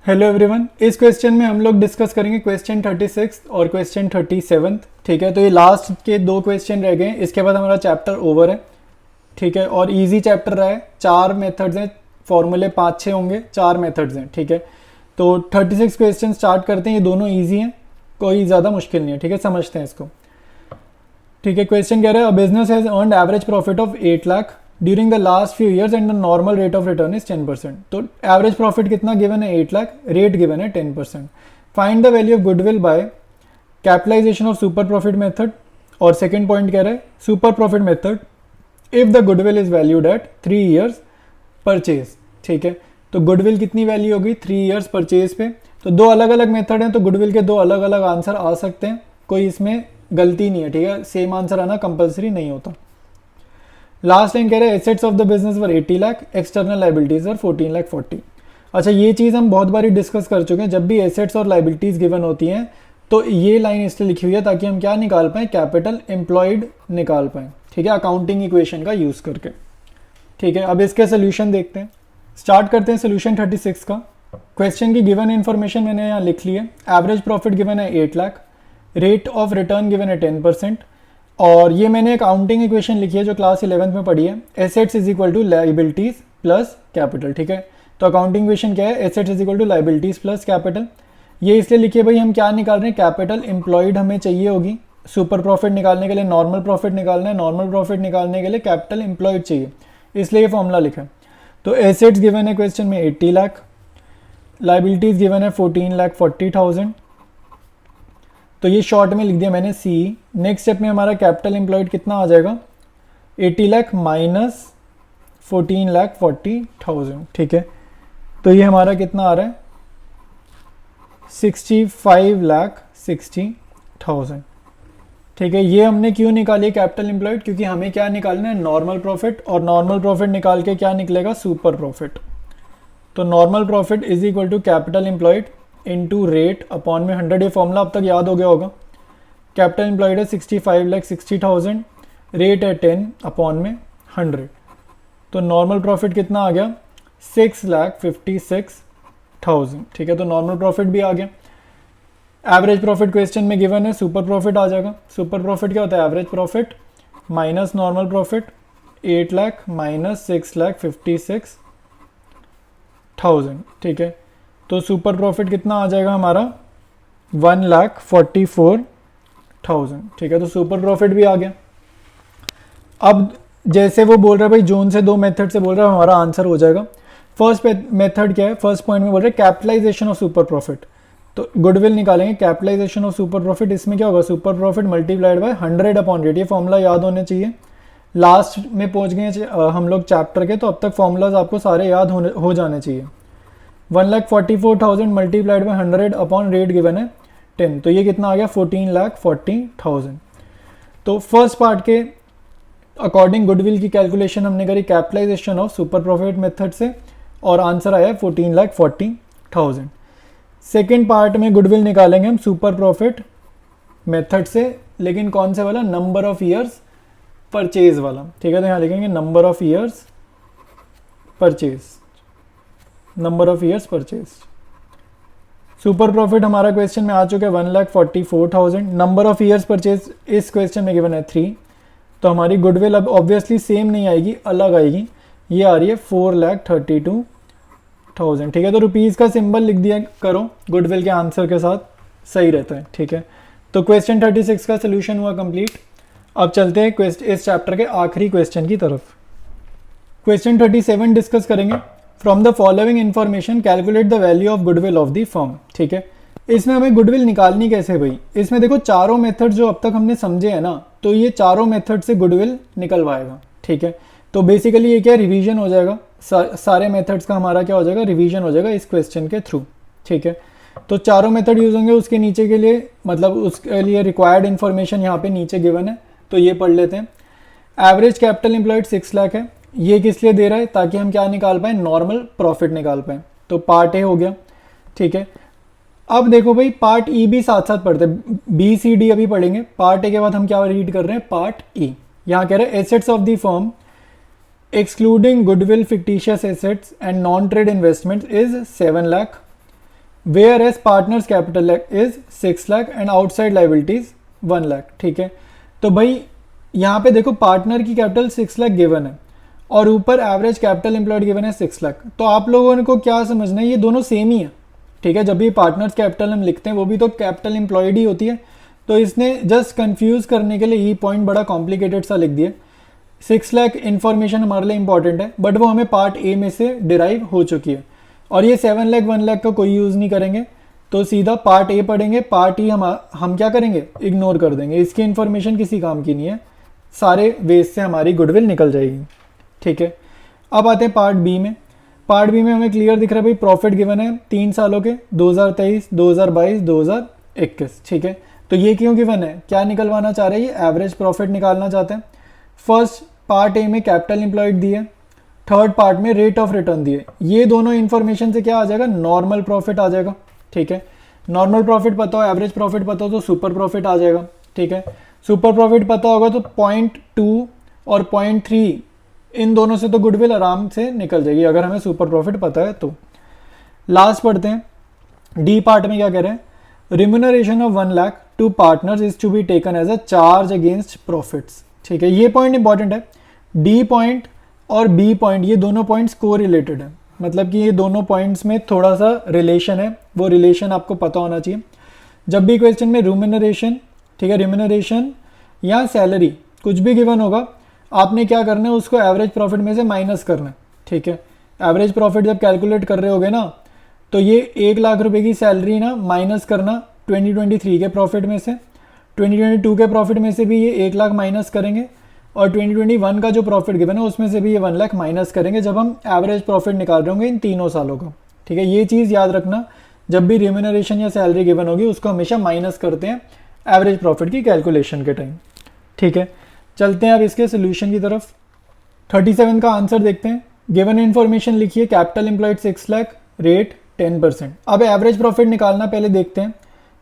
Hello everyone, इस question में हम लोग डिस्कस करेंगे क्वेश्चन 36 और क्वेश्चन 37। ठीक है, तो ये लास्ट के दो क्वेश्चन रह गए, इसके बाद हमारा चैप्टर ओवर है। ठीक है, और इजी चैप्टर रहा है। 4 मेथड्स हैं, फॉर्मूले 5-6 होंगे, 4 मेथड्स हैं। ठीक है, तो 36 क्वेश्चन स्टार्ट करते हैं। ये दोनों ईजी हैं, कोई ज़्यादा मुश्किल नहीं है। ठीक है, समझते हैं इसको। ठीक है, क्वेश्चन कह रहा है a business has earned average profit of 8 lakh during the last few years and the normal rate of return is 10%। तो एवरेज प्रॉफिट कितना गिवन है? 8 लाख, रेट गिवन है 10%। Find the value of goodwill by capitalisation of super profit method. और second point कह रहा है super profit method if the goodwill is valued at 3 years purchase. ठीक है, तो गुडविल कितनी वैल्यू होगी? 3 ईयर्स परचेज पे। तो दो अलग अलग मेथड हैं, तो गुडविल के दो अलग अलग आंसर आ सकते हैं, कोई इसमें गलती नहीं है। ठीक है, सेम आंसर आना कंपलसरी नहीं होता। लास्ट लाइन कह रहे हैं assets of the business were 80 lakh, external liabilities were 14 lakh 40। अच्छा, ये चीज़ हम बहुत बारी डिस्कस कर चुके हैं। जब भी एसेट्स और लाइबिलिटीज गिवन होती हैं तो ये लाइन इसलिए लिखी हुई है ताकि हम क्या निकाल पाएँ? कैपिटल एम्प्लॉयड निकाल पाएँ। ठीक है, अकाउंटिंग इक्वेशन का यूज़ करके। ठीक है, अब इसके सोल्यूशन देखते हैं। स्टार्ट करते हैं सोल्यूशन 36 का। क्वेश्चन की गिवन इन्फॉर्मेशन मैंने यहाँ लिख ली है। एवरेज प्रॉफिट गिवन है 8 lakh, rate of return given है 10%, और ये मैंने एक अकाउंटिंग इक्वेशन लिखी है जो क्लास 11th में पढ़ी है। Assets is equal to liabilities plus capital. ठीक है, तो अकाउंटिंग इक्वेशन क्या है? Assets is equal to liabilities plus capital. ये इसलिए लिखिए भाई, हम क्या निकाल रहे हैं? कैपिटल एम्प्लॉयड हमें चाहिए होगी। सुपर प्रॉफिट निकालने के लिए नॉर्मल प्रॉफिट निकालना है, नॉर्मल प्रॉफिट निकालने के लिए कैपिटल एम्प्लॉयड चाहिए, इसलिए ये फॉर्मूला लिखा है। तो एसेट्स गिवन है क्वेश्चन में 80 लाख, लाइबिलिटीज गिवन है 14,40,000। तो ये शॉर्ट में लिख दिया मैंने सी। नेक्स्ट स्टेप में हमारा कैपिटल एम्प्लॉयड कितना आ जाएगा? 80 लाख माइनस 14,40,000। ठीक है, तो ये हमारा कितना आ रहा है? 65,60,000। ठीक है, ये हमने क्यों निकाली कैपिटल एम्प्लॉयड? क्योंकि हमें क्या निकालना है? नॉर्मल प्रॉफिट, और नॉर्मल प्रॉफिट निकाल के क्या निकलेगा? Super profit. तो normal profit is equal to capital employed into rate upon में 100। ये फॉर्मूला अब तक याद हो गया होगा। कैपिटल एम्प्लॉयड है 65,60,000, रेट है 10 अपॉन में 100। तो नॉर्मल प्रॉफिट कितना आ गया? 6,56,000। ठीक है, तो नॉर्मल प्रॉफिट भी आ गया। एवरेज प्रॉफिट क्वेश्चन में गिवन है, सुपर प्रॉफिट आ जाएगा। सुपर प्रॉफिट क्या होता है? Average profit minus normal profit. 8 lakh minus 6,56,000। ठीक है, तो सुपर प्रॉफिट कितना आ जाएगा हमारा? 1,44,000। ठीक है, तो सुपर प्रॉफिट भी आ गया। अब जैसे वो बोल रहा है भाई जोन से दो मेथड से बोल रहा है, हमारा आंसर हो जाएगा। फर्स्ट मेथड क्या है? फर्स्ट पॉइंट में बोल रहे हैं कैपिटलाइजेशन ऑफ सुपर प्रॉफिट। तो गुडविल निकालेंगे, कैपिटलाइजेशन ऑफ सुपर प्रॉफिट। इसमें क्या होगा? Super profit multiplied bye 100 upon rate. ये फॉर्मूला याद होने चाहिए। लास्ट में पहुंच गए हम लोग चैप्टर के, तो अब तक फॉर्मूलाज आपको सारे याद हो जाने चाहिए। 1,44,000 multiplied by 100 upon rate given है 10। तो ये कितना आ गया? 14,40,000। तो फर्स्ट पार्ट के अकॉर्डिंग गुडविल की कैलकुलेशन हमने करी capitalisation of super profit method से, और आंसर आया 14,40,000। सेकेंड पार्ट में गुडविल निकालेंगे हम सुपर प्रॉफिट मेथड से, लेकिन कौन से वाला? नंबर ऑफ ईयर्स परचेज वाला। ठीक है, तो यहाँ लिखेंगे number of years purchase, number of years purchase. Super profit हमारा क्वेश्चन में आ चुका है 1,44,000। नंबर ऑफ ईयर्स परचेज इस क्वेश्चन में गिवन है 3। तो हमारी गुडविल अब ऑब्वियसली सेम नहीं आएगी, अलग आएगी। ये आ रही है 4,32,000। ठीक है, तो रुपीज़ का सिंबल लिख दिया करो गुडविल के आंसर के साथ, सही रहता है। ठीक है, तो क्वेश्चन 36 का सोल्यूशन हुआ कंप्लीट। अब चलते हैं इस चैप्टर के आखिरी क्वेश्चन की तरफ। क्वेश्चन 37 डिस्कस करेंगे। From the following information calculate the value of goodwill of the firm. ठीक है, इसमें हमें गुडविल निकालनी कैसे भाई? इसमें देखो चारों मेथड जो अब तक हमने समझे हैं ना, तो ये चारों मेथड से गुडविल निकलवाएगा। ठीक है, तो बेसिकली ये क्या? रिवीजन हो जाएगा। सारे मेथड्स का हमारा क्या हो जाएगा? रिवीजन हो जाएगा इस क्वेश्चन के थ्रू। ठीक है, तो चारों मेथड यूज होंगे। उसके नीचे के लिए मतलब उसके लिए रिक्वायर्ड इन्फॉर्मेशन यहाँ पे नीचे गिवन है, तो ये पढ़ लेते हैं। एवरेज कैपिटल एम्प्लॉयड 6 लाख है। ये किस लिए दे रहा है? ताकि हम क्या निकाल पाए? नॉर्मल प्रॉफिट निकाल पाए। तो पार्ट ए हो गया। ठीक है, अब देखो भाई पार्ट ई भी साथ साथ पढ़ते हैं। बी सी डी अभी पढ़ेंगे, पार्ट ए के बाद हम क्या रीड कर रहे हैं? Part E. यहाँ कह रहे हैं assets of the firm excluding goodwill fictitious assets and non trade investment is 7 lakh. Whereas partners capital is 6 lakh and outside liabilities 1 lakh. ठीक है, तो भाई यहाँ पे देखो पार्टनर की कैपिटल 6 लाख गिवन है और ऊपर एवरेज कैपिटल एम्प्लॉयड गिवन है 6 लाख। तो आप लोगों को क्या समझना है, ये दोनों सेम ही है। ठीक है, जब भी पार्टनर्स कैपिटल हम लिखते हैं वो भी तो कैपिटल एम्प्लॉयड ही होती है। तो इसने जस्ट कंफ्यूज करने के लिए ये पॉइंट बड़ा कॉम्प्लिकेटेड सा लिख दिया। 6 लाख इन्फॉर्मेशन हमारे लिए इंपॉर्टेंट है बट वो हमें पार्ट ए में से डिराइव हो चुकी है। और ये 7 लाख 1 लाख का कोई यूज़ नहीं करेंगे, तो सीधा पार्ट ए पढ़ेंगे, पार्ट ई हम क्या करेंगे, इग्नोर कर देंगे। इसकी इन्फॉर्मेशन किसी काम की नहीं है, सारे वेज से हमारी गुडविल निकल जाएगी। ठीक है, अब आते हैं पार्ट बी में। पार्ट बी में हमें क्लियर दिख रहा है भाई, प्रॉफिट गिवन है 3 सालों के 2023, 2022, 2021। ठीक है, तो ये क्यों गिवन है, क्या निकलवाना चाह रहे हैं, ये एवरेज प्रॉफिट निकालना चाहते हैं। फर्स्ट पार्ट ए में कैपिटल एम्प्लॉयड दिए, थर्ड पार्ट में रेट ऑफ रिटर्न दिए। ये दोनों इन्फॉर्मेशन से क्या आ जाएगा, नॉर्मल प्रॉफिट आ जाएगा। ठीक है, नॉर्मल प्रॉफिट पता हो, एवरेज प्रॉफिट पता हो तो सुपर प्रॉफिट आ जाएगा। ठीक है, सुपर प्रॉफिट पता होगा तो 0.2 और 0.3 इन दोनों से तो गुडविल आराम से निकल जाएगी अगर हमें सुपर प्रॉफिट पता है तो। लास्ट पढ़ते हैं, डी पार्ट में क्या कह रहे हैं, remuneration of 1 lakh to partners is to be taken as a charge against profits. ठीक है, ये पॉइंट इंपॉर्टेंट है। डी पॉइंट और बी पॉइंट ये दोनों पॉइंट्स को रिलेटेड है, मतलब कि ये दोनों पॉइंट्स में थोड़ा सा रिलेशन है, वो रिलेशन आपको पता होना चाहिए। जब भी क्वेश्चन में रिम्यूनरेशन, ठीक है, रिम्यूनरेशन या सैलरी कुछ भी गिवन होगा, आपने क्या करना है, उसको एवरेज प्रॉफिट में से माइनस करना है। ठीक है, एवरेज प्रॉफिट जब कैलकुलेट कर रहे होगे ना, तो ये 1 लाख रुपए की सैलरी ना माइनस करना 2023 के प्रॉफिट में से, 2022 के प्रॉफिट में से भी ये 1 लाख माइनस करेंगे और 2021 का जो प्रॉफिट गिवन है उसमें से भी ये 1 लाख माइनस करेंगे जब हम एवरेज प्रॉफिट निकाल रहे होंगे इन तीनों सालों का। ठीक है, ये चीज़ याद रखना, जब भी रिम्यूनरेशन या सैलरी गिवन होगी उसको हमेशा माइनस करते हैं एवरेज प्रॉफिट की कैलकुलेशन के टाइम। ठीक है, चलते हैं अब इसके सोल्यूशन की तरफ। 37 का आंसर देखते हैं। गिवन इन्फॉर्मेशन लिखिए, कैपिटल एम्प्लॉयड 6 लाख, रेट 10%। अब एवरेज प्रॉफिट निकालना पहले देखते हैं।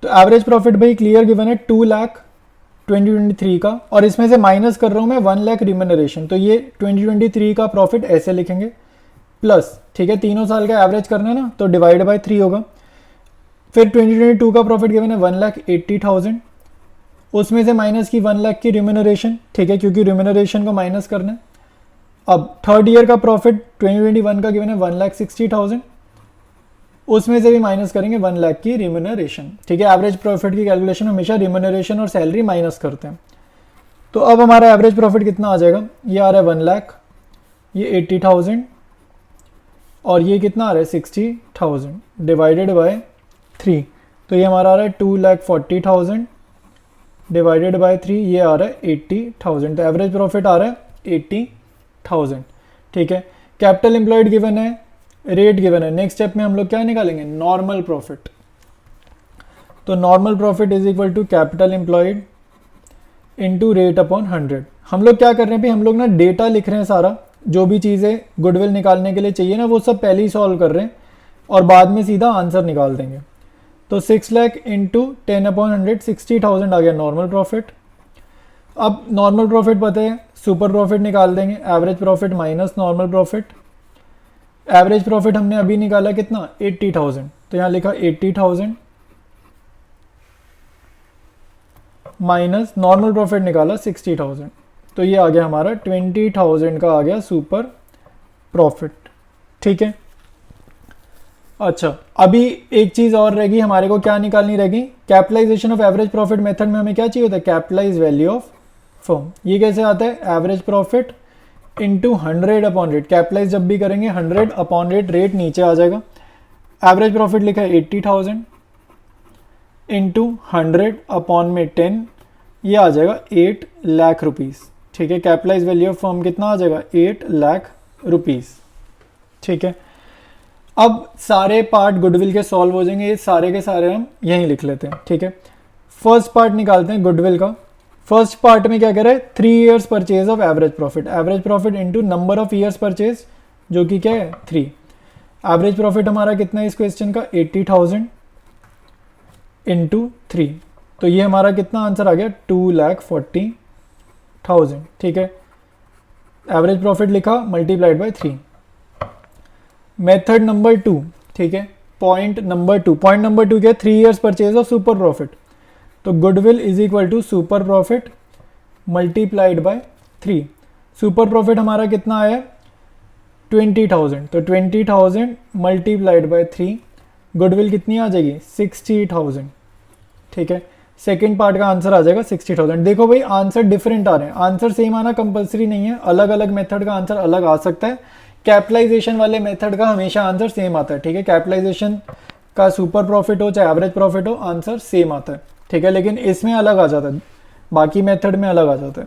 तो एवरेज प्रॉफिट भाई क्लियर गिवन है 2 लाख 2023 का, और इसमें से माइनस कर रहा हूँ मैं 1 लाख रिम्यूनरेशन, तो ये 2023 का प्रॉफिट ऐसे लिखेंगे प्लस, ठीक है, तीनों साल का एवरेज करना है ना, तो डिवाइड बाय 3 होगा। फिर 2022 का प्रॉफिट गिवन है 1,80,000, उसमें से माइनस की 1 लाख की रिम्यूनरेशन, ठीक है, क्योंकि रिम्यूनरेशन को माइनस करना है। अब थर्ड ईयर का प्रॉफिट 2021 का गिवन है 1,60,000, उसमें से भी माइनस करेंगे 1 लाख की रिम्यूनरेशन। ठीक है, एवरेज प्रॉफिट की कैलकुलेशन में हमेशा रिम्यूनरेशन और सैलरी माइनस करते हैं। तो अब हमारा एवरेज प्रॉफिट कितना आ जाएगा, ये आ रहा है 1 लाख, ये 80,000 और ये कितना आ रहा है 60,000 डिवाइडेड बाय 3, तो ये हमारा आ रहा है 2,40,000 डिवाइडेड बाय 3, ये आ रहा है 80,000। तो एवरेज प्रॉफिट आ रहा है 80,000। ठीक है, कैपिटल एम्प्लॉयड गिवन है, रेट गिवन है। नेक्स्ट स्टेप में हम लोग क्या निकालेंगे, नॉर्मल प्रॉफिट। तो normal profit is equal to capital employed into rate upon 100। हम लोग क्या कर रहे हैं भाई, हम लोग ना डेटा लिख रहे हैं, सारा जो भी चीज़ें गुडविल निकालने के लिए चाहिए ना वो सब पहले ही सॉल्व कर रहे हैं और बाद में सीधा आंसर निकाल देंगे। तो 6 लाख इंटू 10/100 60,000 आ गया नॉर्मल प्रॉफिट। अब नॉर्मल प्रॉफिट पता है, सुपर प्रॉफिट निकाल देंगे, average profit minus normal profit. Average profit हमने अभी निकाला कितना, 80,000, तो यहाँ लिखा 80,000 माइनस नॉर्मल प्रॉफिट निकाला 60,000, तो ये आ गया हमारा 20,000 का आ गया सुपर प्रॉफिट। ठीक है, अच्छा अभी एक चीज़ और रहेगी हमारे को, क्या निकालनी रहेगी, capitalisation of average profit method में हमें क्या चाहिए होता है, कैपिटलाइज वैल्यू ऑफ फर्म। ये कैसे आता है, average profit into 100 upon rate. Capitalise जब भी करेंगे 100 अपॉन रेट, रेट नीचे आ जाएगा। एवरेज प्रॉफिट लिखा है 80,000 इंटू 100 अपॉन में 10, ये आ जाएगा 8 लाख रुपीज़। ठीक है, कैपिटलाइज वैल्यू ऑफ फर्म कितना आ जाएगा, 8 लाख रुपीज़। ठीक है, अब सारे पार्ट गुडविल के सॉल्व हो जाएंगे, ये सारे के सारे हम यहीं लिख लेते हैं। ठीक है, फर्स्ट पार्ट निकालते हैं गुडविल का। फर्स्ट पार्ट में क्या कह रहा है, 3 years purchase of average profit, average profit into number of years purchase जो कि क्या है 3। एवरेज प्रॉफिट हमारा कितना है इस क्वेश्चन का, 80,000 इंटू 3, तो ये हमारा कितना आंसर आ गया, 2,40,000। ठीक है, एवरेज प्रॉफिट लिखा मल्टीप्लाइड बाय 3। मेथड नंबर 2, ठीक है, पॉइंट नंबर 2, पॉइंट नंबर 2 क्या है, 3 years purchase of super profit. तो goodwill is equal to super profit multiplied by 3। Super profit हमारा कितना आया 20,000, तो 20,000 मल्टीप्लाइड बाय 3, गुडविल कितनी आ जाएगी 60,000। ठीक है, सेकेंड पार्ट का आंसर आ जाएगा 60,000। देखो भाई आंसर डिफरेंट आ रहे हैं, आंसर सेम आना कंपलसरी नहीं है, अलग अलग मेथड का आंसर अलग आ सकता है। कैपिटलाइजेशन वाले मेथड का हमेशा आंसर सेम आता है। ठीक है, कैपिटलाइजेशन का सुपर प्रॉफिट हो चाहे एवरेज प्रॉफिट हो, आंसर सेम आता है। ठीक है, लेकिन इसमें अलग आ जाता है, बाकी मेथड में अलग आ जाता है।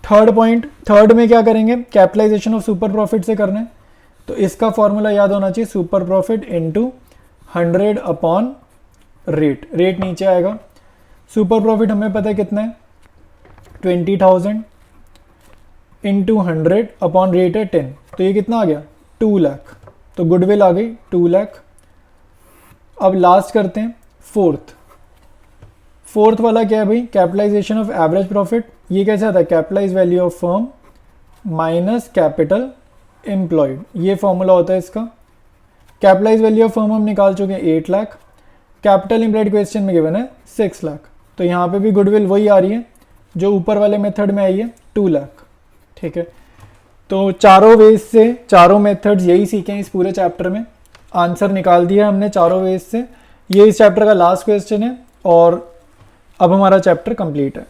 थर्ड पॉइंट, थर्ड में क्या करेंगे, कैपिटलाइजेशन ऑफ सुपर प्रॉफिट से करना है, तो इसका फॉर्मूला याद होना चाहिए, super profit into 100 upon rate. Rate नीचे आएगा। सुपर प्रॉफिट हमें पता है कितना है 20,000 इंटू 100 अपॉन रेट है 10, तो ये कितना आ गया 2 लाख। तो गुडविल आ गई 2 लाख। अब लास्ट करते हैं फोर्थ वाला क्या है भाई, कैपिटलाइजेशन ऑफ एवरेज प्रॉफिट। ये कैसे आता है, capitalise value of firm minus capital employed, ये फॉर्मूला होता है इसका। कैपिटलाइज वैल्यू ऑफ फर्म हम निकाल चुके हैं 8 लाख, कैपिटल एम्प्लॉयड क्वेश्चन में गिवन है 6 लाख, तो यहाँ पे भी गुडविल वही आ रही है जो ऊपर वाले मेथड में आई है 2 लाख। ठीक है, तो चारों वेज से, चारों मेथड्स यही सीखे हैं इस पूरे चैप्टर में, आंसर निकाल दिया हमने चारों वेज से। ये इस चैप्टर का लास्ट क्वेश्चन है और अब हमारा चैप्टर कंप्लीट है।